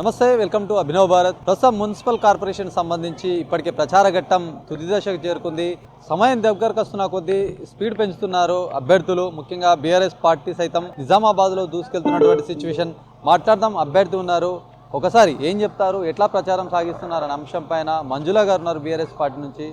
నమస్తే, welcome to Abhinav Bharat. ప్రస్తుతం municipal corporation సంబంధించి ఇప్పటికే ప్రచార ఘట్టం తుది దశకు చేరుకుంది. సమయం దగ్గరకు వస్తున్న కొద్దీ స్పీడ్ పెంచుతున్నారు అభ్యర్థులు. ముఖ్యంగా బీఆర్ఎస్ పార్టీ సైతం నిజామాబాద్లో దూసుకెళ్తున్నటువంటి సిచ్యువేషన్. మాట్లాడదాం, అభ్యర్థి ఉన్నారు, ఒకసారి ఏం చెప్తారు, ఎట్లా ప్రచారం సాగిస్తున్నారు అనే అంశం పైన మంజుల గారు ఉన్నారు బీఆర్ఎస్ పార్టీ నుంచి.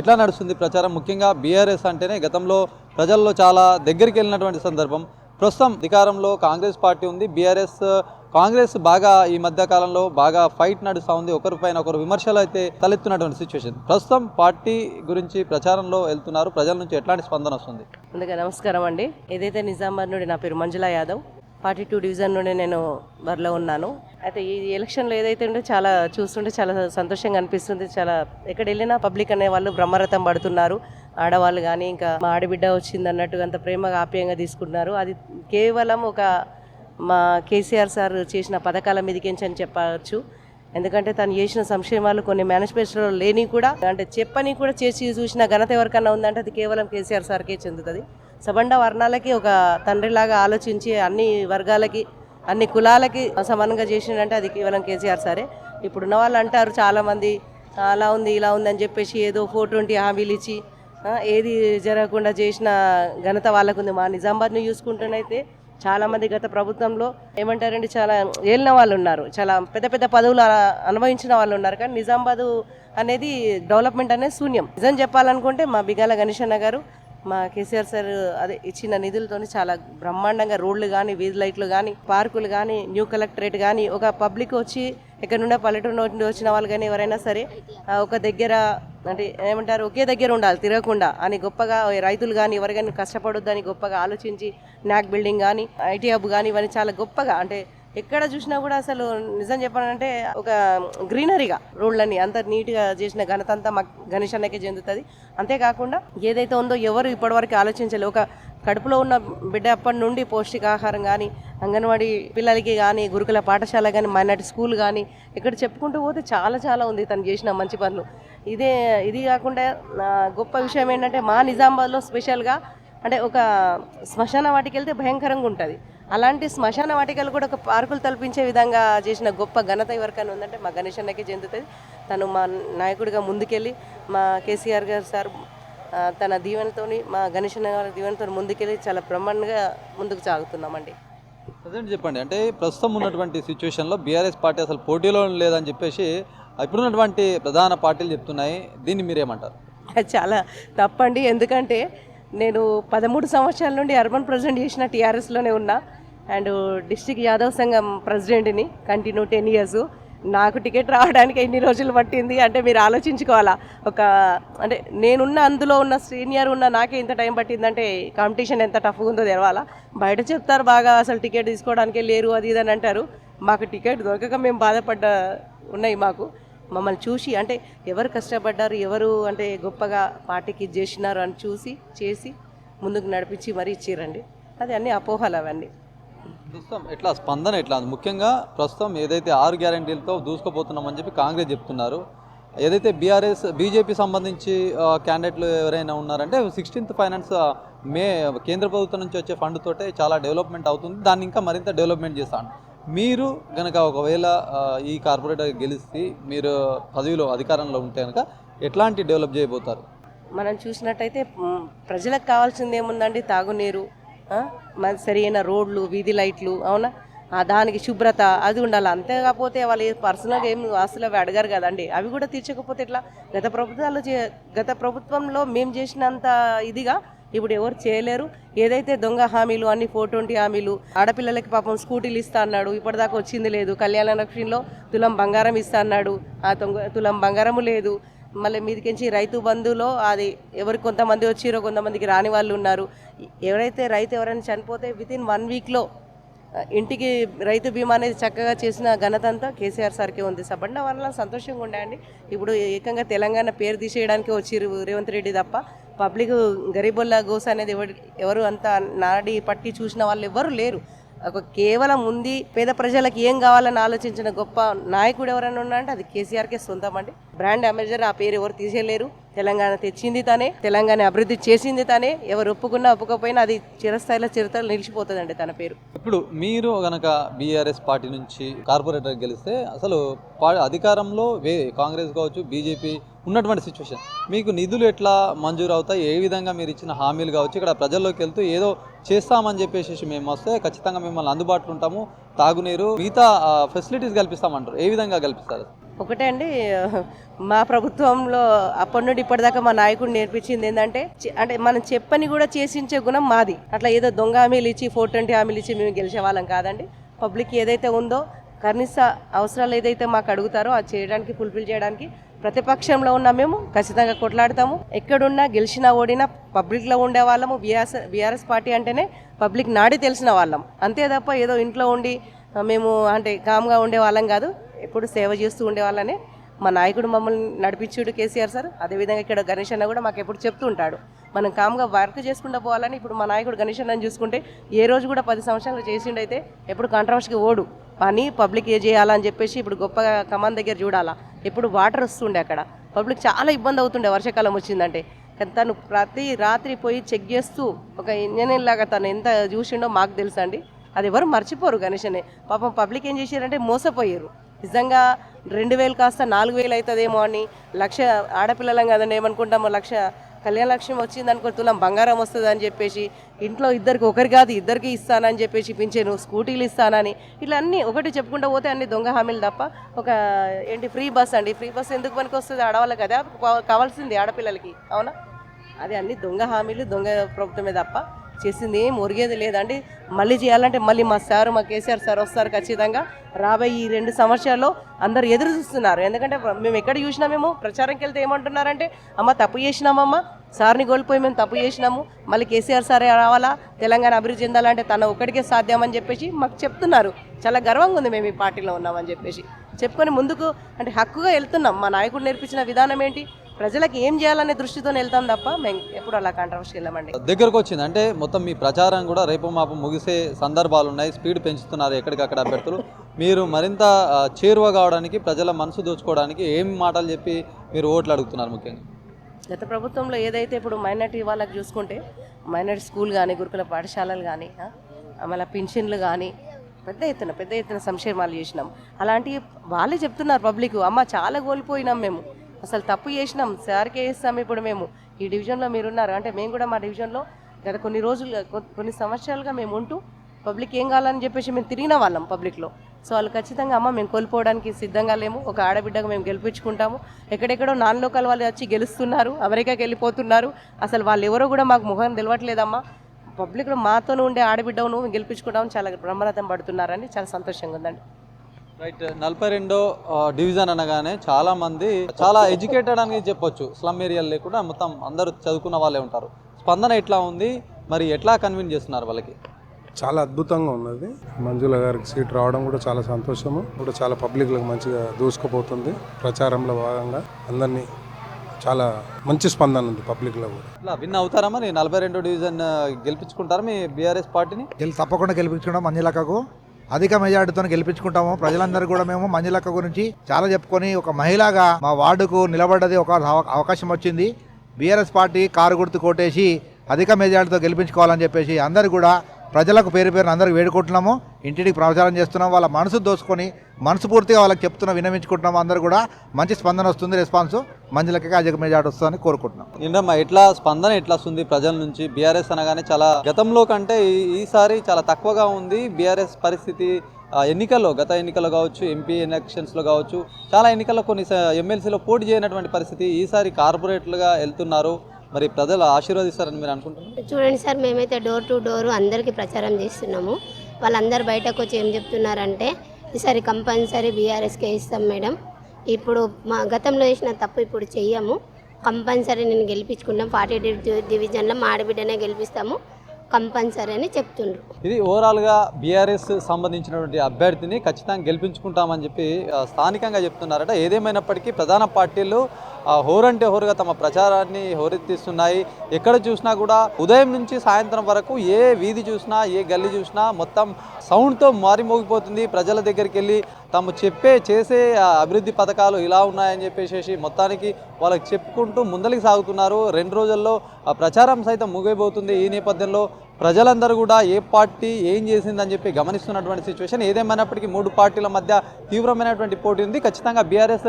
ఎట్లా నడుస్తుంది ప్రచారం? ముఖ్యంగా బీఆర్ఎస్ అంటేనే గతంలో ప్రజల్లో చాలా దగ్గరికి వెళ్ళినటువంటి సందర్భం. ప్రస్తుతం అధికారంలో కాంగ్రెస్ పార్టీ ఉంది. కాంగ్రెస్ బాగా ఈ మధ్య కాలంలో బాగా ఫైట్ నడుస్తూ ఉంది. ఒకరిపైన ఒకరు విమర్శలు అయితే తలెత్తున్నటువంటి సిచ్యువేషన్. ప్రస్తుతం పార్టీ గురించి ప్రచారంలో వెళ్తున్నారు. ప్రజల నుంచి ఎట్లాంటి స్పందన వస్తుంది? ముందుగా నమస్కారం అండి. ఏదైతే నిజామాబాద్ నుండి నా పేరు మంజుల యాదవ్, 42 డివిజన్ నుండి నేను బరిలో ఉన్నాను. అయితే ఈ ఎలక్షన్లో ఏదైతే ఉంటే చూస్తుంటే చాలా సంతోషంగా అనిపిస్తుంది. చాలా ఎక్కడ వెళ్ళినా పబ్లిక్ అనే వాళ్ళు బ్రహ్మరథం పడుతున్నారు. ఆడవాళ్ళు కానీ ఇంకా మా ఆడబిడ్డ వచ్చింది అన్నట్టు అంత ప్రేమగా ఆప్యాయంగా తీసుకుంటున్నారు. అది కేవలం మా కేసీఆర్ సార్ చేసిన పథకాల మీదకించి అని చెప్పవచ్చు. ఎందుకంటే తను చేసిన సంక్షేమాలు కొన్ని మేనిఫెస్టోలో లేని కూడా అంటే చెప్పని కూడా చేసి చూసిన ఘనత ఎవరికన్నా ఉందంటే అది కేవలం కేసీఆర్ సార్కే చెందుతుంది. సబండ వర్ణాలకి ఒక తండ్రిలాగా ఆలోచించి అన్ని వర్గాలకి అన్ని కులాలకి సమానంగా చేసిందంటే అది కేవలం కేసీఆర్ సారే. ఇప్పుడున్న వాళ్ళు అంటారు చాలామంది అలా ఉంది ఇలా ఉంది అని చెప్పేసి ఏదో 420 హామీలు ఇచ్చి ఏది జరగకుండా చేసిన ఘనత వాళ్ళకు ఉంది. మా నిజామాబాద్ని చూసుకుంటేనైతే చాలామంది గత ప్రభుత్వంలో ఏమంటారండి చాలా ఏలిన వాళ్ళు ఉన్నారు, చాలా పెద్ద పెద్ద పదవులు అనుభవించిన వాళ్ళు ఉన్నారు. కానీ నిజామాబాద్ అనేది డెవలప్మెంట్ అనేది శూన్యం. నిజం చెప్పాలనుకుంటే మా బిగాల గణేష్ అన్న గారు మా కేసీఆర్ సార్ అదే ఇచ్చిన నిధులతో చాలా బ్రహ్మాండంగా రోడ్లు కానీ, వీధి లైట్లు కానీ, పార్కులు కానీ, న్యూ కలెక్టరేట్ కానీ, ఒక పబ్లిక్ వచ్చి ఎక్కడ నుండి పల్లెటూరు నుండి వచ్చిన వాళ్ళు కానీ ఎవరైనా సరే ఒక దగ్గర అంటే ఏమంటారు ఒకే దగ్గర ఉండాలి తిరగకుండా అని గొప్పగా రైతులు కానీ ఎవరు కానీ కష్టపడొద్దని గొప్పగా ఆలోచించి నాక్ బిల్డింగ్ కానీ, ఐటీ హబ్ కానీ ఇవన్నీ చాలా గొప్పగా అంటే ఎక్కడ చూసినా కూడా అసలు నిజం చెప్పాలంటే ఒక గ్రీనరీగా రోడ్లన్నీ అంత నీట్గా చేసిన ఘనత అంతా మా గణేష్ అన్నకే చెందుతుంది. అంతేకాకుండా ఏదైతే ఉందో ఎవరు ఇప్పటివరకు ఆలోచించలేదు. ఒక కడుపులో ఉన్న బిడ్డ అప్పటి నుండి పౌష్టికాహారం కానీ, అంగన్వాడీ పిల్లలకి కానీ, గురుకుల పాఠశాల కానీ, మైనార్టీ స్కూల్ కానీ ఇక్కడ చెప్పుకుంటూ పోతే చాలా చాలా ఉంది తను చేసిన మంచి పనులు. ఇది కాకుండా గొప్ప విషయం ఏంటంటే మా నిజామాబాద్లో స్పెషల్గా అంటే ఒక శ్మశాన వాటికి వెళ్తే భయంకరంగా ఉంటుంది. అలాంటి శ్మశాన వాటికలు కూడా ఒక పార్కులు తలపించే విధంగా చేసిన గొప్ప ఘనత ఎవరికైనా ఉందంటే మా గణేష్ అన్నకే చెందుతుంది. తను మా నాయకుడిగా ముందుకెళ్ళి మా కేసీఆర్ గారు సార్ తన దీవెనతోని మా గణేష్ అన్న గారి దీవెనతో ముందుకెళ్ళి చాలా బ్రహ్మాండంగా ముందుకు సాగుతున్నామండి. ప్రజెంట్ చెప్పండి, అంటే ప్రస్తుతం ఉన్నటువంటి సిచ్యువేషన్లో బీఆర్ఎస్ పార్టీ అసలు పోటీలో లేదని చెప్పేసి ఇప్పుడున్నటువంటి ప్రధాన పార్టీలు చెప్తున్నాయి. దీన్ని మీరేమంటారు? చాలా తప్పండి. ఎందుకంటే నేను 13 సంవత్సరాల నుండి అర్బన్ ప్రెసిడెంట్ చేసిన టీఆర్ఎస్లోనే ఉన్నా అండ్ డిస్ట్రిక్ట్ యాదవ్ సంఘం ప్రెసిడెంట్ని కంటిన్యూ 10 ఇయర్స్. నాకు టికెట్ రావడానికి ఎన్ని రోజులు పట్టింది అంటే మీరు ఆలోచించుకోవాలా. అంటే నేనున్న అందులో ఉన్న సీనియర్ ఉన్న నాకే ఇంత టైం పట్టిందంటే కాంపిటీషన్ ఎంత టఫ్గా ఉందో తెలవాలా. బయట చెప్తారు బాగా అసలు టికెట్ తీసుకోవడానికే లేరు అది ఇది అని అంటారు. మాకు టికెట్ దొరకక మేము ఉన్నాయి మాకు. మమ్మల్ని చూసి అంటే ఎవరు కష్టపడ్డారు, ఎవరు అంటే గొప్పగా పార్టీకి ఇది చేసినారు అని చేసి ముందుకు నడిపించి మరీ ఇచ్చిరండి. అది అన్ని అపోహలు అవన్నీ. ప్రస్తుతం ఎట్లా స్పందన ఎట్లా ఉంది? ముఖ్యంగా ప్రస్తుతం ఏదైతే 6 గ్యారంటీలతో దూసుకుపోతున్నామని చెప్పి కాంగ్రెస్ చెప్తున్నారు. ఏదైతే బీజేపీ సంబంధించి క్యాండిడేట్లు ఎవరైనా ఉన్నారంటే 16th ఫైనాన్స్ కేంద్ర ప్రభుత్వం నుంచి వచ్చే ఫండ్ తోటే చాలా డెవలప్మెంట్ అవుతుంది, దాన్ని ఇంకా మరింత డెవలప్మెంట్ చేస్తాను. మీరు కనుక ఒకవేళ ఈ కార్పొరేటర్ గెలిచి మీరు పదవిలో అధికారంలో ఉంటే కనుక ఎట్లాంటి డెవలప్ చేయబోతారు? మనం చూసినట్టయితే ప్రజలకు కావాల్సింది ఏముందండి? తాగునీరు, సరైన రోడ్లు, వీధి లైట్లు, అవునా, దానికి శుభ్రత అది ఉండాలి. అంతేకాకపోతే వాళ్ళు పర్సనల్గా ఏం ఆస్తులు అవి అడగారు కదండి. అవి కూడా తీర్చకపోతే ఎట్లా? గత ప్రభుత్వంలో మేము చేసినంత ఇదిగా ఇప్పుడు ఎవరు చేయలేరు. ఏదైతే దొంగ హామీలు అన్ని 420 హామీలు, ఆడపిల్లలకి పాపం స్కూటీలు ఇస్తా అన్నాడు, ఇప్పటిదాకా వచ్చింది లేదు. కళ్యాణ లక్ష్మిలో తులం బంగారం ఇస్తా అన్నాడు, ఆ తులం బంగారము లేదు. మళ్ళీ మీదికించి రైతు బంధులో అది ఎవరికి కొంతమంది వచ్చిరో కొంతమందికి రాని వాళ్ళు ఉన్నారు. ఎవరైనా చనిపోతే వితిన్ 1 వీక్లో ఇంటికి రైతు బీమా అనేది చక్కగా చేసిన ఘనత అంతా కేసీఆర్ సార్కే ఉంది. సబండ వల్ల సంతోషంగా ఉండండి. ఇప్పుడు ఏకంగా తెలంగాణ పేరు తీసేయడానికి వచ్చిరు రేవంత్ రెడ్డి తప్ప పబ్లిక్ గరీబుల్లా గోస అనేది ఎవరు అంత నాడి పట్టి చూసిన వాళ్ళు ఎవరు లేరు. ఒక కేవలం ఉంది పేద ప్రజలకు ఏం కావాలని ఆలోచించిన గొప్ప నాయకుడు ఎవరైనా ఉన్నారంటే అది కేసీఆర్కే సొంతం అండి. బ్రాండ్ అంబాసిడర్ ఆ పేరు ఎవరు తీసేయలేరు. తెలంగాణ తెచ్చింది తనే, తెలంగాణ అభివృద్ధి చేసింది తనే. ఎవరు ఒప్పుకున్నా ఒప్పుకోపోయినా అది చిరస్థాయిలో చరిత్రలో నిలిచిపోతుందండి తన పేరు. ఇప్పుడు మీరు గనక బీఆర్ఎస్ పార్టీ నుంచి కార్పొరేటర్ గెలిస్తే అసలు అధికారంలో కాంగ్రెస్ కావచ్చు, బీజేపీ ఉన్నటువంటి సిచ్యువేషన్, మీకు నిధులు ఎట్లా మంజూరు అవుతాయి, ఏ విధంగా మీరు ఇచ్చిన హామీలు కావచ్చు, ఇక్కడ ప్రజల్లోకి వెళ్తూ ఏదో చేస్తామని చెప్పేసి మేము వస్తే ఖచ్చితంగా మిమ్మల్ని అందుబాటులో ఉంటాము, తాగునీరు మిగతా ఫెసిలిటీస్ కల్పిస్తామంటారు, ఏ విధంగా కల్పిస్తారు? ఒకటే అండి, మా ప్రభుత్వంలో అప్పటి నుండి ఇప్పటిదాకా మా నాయకుడు నేర్పించింది ఏంటంటే అంటే మనం చెప్పని కూడా చేసించే గుణం మాది. అట్లా ఏదో దొంగ హామీలు ఇచ్చి 420 హామీలు ఇచ్చి మేము గెలిచే వాళ్ళం కాదండి. పబ్లిక్ ఏదైతే ఉందో కనీస అవసరాలు ఏదైతే మాకు అడుగుతారో అది చేయడానికి, ఫుల్ఫిల్ చేయడానికి ప్రతిపక్షంలో ఉన్న మేము ఖచ్చితంగా కొట్లాడతాము. ఎక్కడున్నా గెలిచినా ఓడినా పబ్లిక్లో ఉండే వాళ్ళము. బీఆర్ఎస్ పార్టీ అంటేనే పబ్లిక్ నాడి తెలిసిన వాళ్ళం, అంతే తప్ప ఏదో ఇంట్లో ఉండి మేము అంటే కామ్గా ఉండే వాళ్ళం కాదు. ఎప్పుడు సేవ చేస్తూ ఉండేవాళ్ళనే మా నాయకుడు మమ్మల్ని నడిపించాడు కేసీఆర్ సార్. అదేవిధంగా ఇక్కడ గణేష్ అన్న కూడా మాకు ఎప్పుడు చెప్తూ ఉంటాడు మనం కామ్గా వర్క్ చేసుకుంటూ పోవాలని. ఇప్పుడు మా నాయకుడు గణేష్ అన్నని చూసుకుంటే ఏ రోజు కూడా 10 సంవత్సరాలు చేసిండైతే ఎప్పుడు కాంట్రవర్సీకి ఓడు పని పబ్లిక్ ఏ చేయాలని చెప్పేసి ఇప్పుడు గొప్పగా కమాన్ దగ్గర చూడాలా. ఎప్పుడు వాటర్ వస్తుండే అక్కడ పబ్లిక్ చాలా ఇబ్బంది అవుతుండే వర్షాకాలం వచ్చిందంటే. కానీ తను ప్రతి రాత్రి పోయి చెక్ చేస్తూ ఒక ఇంజనీర్ లాగా తను ఎంత చూసిండో మాకు తెలుసు అండి. అది ఎవరు మర్చిపోరు గణేష్ అనే. పాపం పబ్లిక్ ఏం చేశారంటే మోసపోయారు. నిజంగా 2000 కాస్త 4000 అవుతుందేమో అని, 1,00,000 ఆడపిల్లలం కదండి ఏమనుకుంటామో 1,00,000 కళ్యాణ లక్ష్యం వచ్చింది అనుకో, తులం బంగారం వస్తుంది అని చెప్పేసి ఇంట్లో ఇద్దరికి ఒకరి కాదు ఇద్దరికి ఇస్తానని చెప్పేసి పింఛను, స్కూటీలు ఇస్తానని ఇట్లా అన్నీ ఒకటి చెప్పుకుంటూ పోతే అన్ని దొంగ హామీలు తప్ప. ఒక ఏంటి ఫ్రీ బస్ అండి, ఫ్రీ బస్ ఎందుకు పనికి వస్తుంది? ఆడవాళ్ళకి కదా కావాల్సింది ఆడపిల్లలకి, అవునా? అది అన్ని దొంగ హామీలు, దొంగ ప్రభుత్వమే తప్ప చేసింది ఏం ఒరిగేది లేదండి. మళ్ళీ చేయాలంటే మళ్ళీ మా కేసీఆర్ సార్ వస్తారు ఖచ్చితంగా. రాబోయే ఈ 2 సంవత్సరాల్లో అందరు ఎదురు చూస్తున్నారు. ఎందుకంటే మేము ఎక్కడ చూసినా మేము ప్రచారంకి వెళ్తే ఏమంటున్నారంటే, అమ్మ తప్పు చేసినామమ్మ, సార్ని కోల్పోయి మేము తప్పు చేసినాము, మళ్ళీ కేసీఆర్ సారే రావాలా, తెలంగాణ అభివృద్ధి చెందాలంటే తన ఒక్కడికే సాధ్యమని చెప్పేసి మాకు చెప్తున్నారు. చాలా గర్వంగా ఉంది మేము ఈ పార్టీలో ఉన్నామని చెప్పేసి చెప్పుకొని ముందుకు అంటే హక్కుగా వెళ్తున్నాం. మా నాయకుడు నేర్పించిన విధానం ఏంటి, ప్రజలకు ఏం చేయాలనే దృష్టితో వెళ్తాం తప్ప మేము ఎప్పుడు అలా కాంట్రవర్సీకి వెళ్ళమండి. దగ్గరకు వచ్చింది అంటే మొత్తం మీ ప్రచారం కూడా రేపు మాపు ముగిసే సందర్భాలు ఉన్నాయి, స్పీడ్ పెంచుతున్నారు ఎక్కడికక్కడ అభ్యర్థులు. మీరు మరింత చేరువ కావడానికి, ప్రజల మనసు దోచుకోవడానికి ఏం మాటలు చెప్పి మీరు ఓట్లు అడుగుతున్నారు? ముఖ్యంగా గత ప్రభుత్వంలో ఏదైతే ఇప్పుడు మైనార్టీ వాళ్ళకి చూసుకుంటే మైనార్టీ స్కూల్ కానీ, గురుకుల పాఠశాలలు కానీ, మళ్ళీ పింఛన్లు కానీ పెద్ద ఎత్తున సంక్షేమాలు చేసినాం. అలాంటివి వాళ్ళే చెప్తున్నారు పబ్లిక్, అమ్మ చాలా కోల్పోయినాం మేము, అసలు తప్పు చేసినాం, సార్కే ఇస్తాం. ఇప్పుడు మేము ఈ డివిజన్లో మీరున్నారు అంటే మేము కూడా మా డివిజన్లో గత కొన్ని సంవత్సరాలుగా మేము ఉంటూ పబ్లిక్ ఏం కావాలని చెప్పేసి మేము తిరిగిన వాళ్ళం పబ్లిక్లో. సో వాళ్ళు ఖచ్చితంగా అమ్మ మేము కోల్పోవడానికి సిద్ధంగా లేము, ఒక ఆడబిడ్డగా మేము గెలిపించుకుంటాము. ఎక్కడెక్కడో నాన్ లోకల్ వాళ్ళు వచ్చి గెలుస్తున్నారు, అమెరికాకి వెళ్ళిపోతున్నారు, అసలు వాళ్ళు ఎవరో కూడా మాకు ముఖం తెలియట్లేదమ్మా. పబ్లిక్లో మాతో ఉండే ఆడబిడ్డను గెలిపించుకుంటామని చాలా బ్రహ్మరథం పడుతున్నారని చాలా సంతోషంగా ఉందండి. రైట్, 42వ డివిజన్ అనగానే చాలామంది చాలా ఎడ్యుకేటెడ్ అని చెప్పొచ్చు, స్లమ్ ఏరియాలు లేకుండా మొత్తం అందరూ చదువుకున్న వాళ్ళే ఉంటారు. స్పందన ఎట్లా ఉంది, మరి ఎట్లా కన్విన్స్ చేస్తున్నారు వాళ్ళకి? చాలా అద్భుతంగా ఉన్నది. మంజుల గారికి సీట్ రావడం కూడా చాలా సంతోషము. కూడా చాలా పబ్లిక్లకు మంచిగా దూసుకుపోతుంది. ప్రచారంలో భాగంగా అందరినీ చాలా మంచి స్పందన ఉంది పబ్లిక్లో కూడా. ఇలా విన్ అవుతారా మరి 42వ డివిజన్ గెలిపించుకుంటారా మీ బీఆర్ఎస్ పార్టీని? తప్పకుండా గెలిపించుకుంటాం. మంజులక్కకు అధిక మెజార్టీతో గెలిపించుకుంటాము. ప్రజలందరూ కూడా మేము మంజులక్క గురించి చాలా చెప్పుకొని ఒక మహిళగా మా వార్డుకు నిలబడ్డది ఒక అవకాశం వచ్చింది. బీఆర్ఎస్ పార్టీ కారు గుర్తు కొట్టేసి అధిక మెజార్టీతో గెలిపించుకోవాలని చెప్పేసి అందరూ కూడా ప్రజలకు పేరున అందరికి వేడుకుంటున్నాము. ఇంటికి ప్రచారం చేస్తున్నాం. వాళ్ళ మనసు దోసుకొని మనస్ఫూర్తిగా వాళ్ళకి వినమించుకుంటున్నాము. అందరూ కూడా మంచి స్పందన వస్తుంది. రెస్పాన్స్ మంజులకి అధిక మెజార్టీ వస్తుందని కోరుకుంటున్నాం. ఏంటమ్మా ఎట్లా స్పందన ఎట్లా వస్తుంది ప్రజల నుంచి? బీఆర్ఎస్ అనగానే చాలా గతంలో కంటే ఈసారి చాలా తక్కువగా ఉంది బీఆర్ఎస్ పరిస్థితి. గత ఎన్నికల్లో కావచ్చు, ఎంపీ ఎలక్షన్స్లో కావచ్చు, చాలా ఎన్నికల్లో కొన్ని ఎమ్మెల్సీలో పోటీ చేయనటువంటి పరిస్థితి. ఈసారి కార్పొరేట్లుగా వెళ్తున్నారు, మరి ప్రజలు ఆశీర్వదిస్తారని మీరు అనుకుంటున్నారు? చూడండి సార్, మేమైతే డోర్ టు డోర్ అందరికీ ప్రచారం చేస్తున్నాము. వాళ్ళందరూ బయటకు వచ్చి ఏం చెప్తున్నారంటే ఈసారి కంపల్సరీ బీఆర్ఎస్కే ఇస్తాం మేడం, ఇప్పుడు మా గతంలో చేసిన తప్పు ఇప్పుడు చెయ్యము, కంపల్సరీ నేను గెలిపించుకుంటాం, 42 డివిజన్లో మా ఆడబిడ్డనే గెలిపిస్తాము, కంపల్సరీ అని చెప్తుండ్రు. ఇది ఓవరాల్గా బీఆర్ఎస్ సంబంధించినటువంటి అభ్యర్థిని ఖచ్చితంగా గెలిపించుకుంటామని చెప్పి స్థానికంగా చెప్తున్నారట. ఏదేమైనప్పటికీ ప్రధాన పార్టీలు హోరంటే హోరుగా తమ ప్రచారాన్ని హోరెత్తిస్తున్నాయి. ఎక్కడ చూసినా కూడా ఉదయం నుంచి సాయంత్రం వరకు ఏ వీధి చూసినా ఏ గల్లీ చూసినా మొత్తం సౌండ్తో మారిమోగిపోతుంది. ప్రజల దగ్గరికి వెళ్ళి తాము చేసే అభివృద్ధి పథకాలు ఇలా ఉన్నాయని చెప్పేసి మొత్తానికి వాళ్ళకి చెప్పుకుంటూ ముందరికి సాగుతున్నారు. 2 రోజుల్లో ప్రచారం సైతం ముగిపోతుంది. ఈ నేపథ్యంలో ప్రజలందరూ కూడా ఏ పార్టీ ఏం చేసిందని చెప్పి గమనిస్తున్నటువంటి సిచ్యువేషన్. ఏదేమైనప్పటికీ 3 పార్టీల మధ్య తీవ్రమైనటువంటి పోటీ ఉంది. ఖచ్చితంగా బీఆర్ఎస్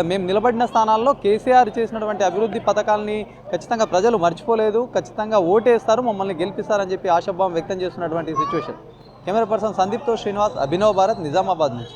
మేము నిలబడిన స్థానాల్లో కేసీఆర్ చేసినటువంటి అభివృద్ధి పథకాలని ఖచ్చితంగా ప్రజలు మర్చిపోలేదు, ఖచ్చితంగా ఓటేస్తారు, మమ్మల్ని గెలిపిస్తారని చెప్పి ఆశాభావం వ్యక్తం చేస్తున్నటువంటి సిచ్యువేషన్. కెమెరా పర్సన్ సందీప్తో శ్రీనివాస్, అభినవ్ భారత్, నిజామాబాద్ నుంచి.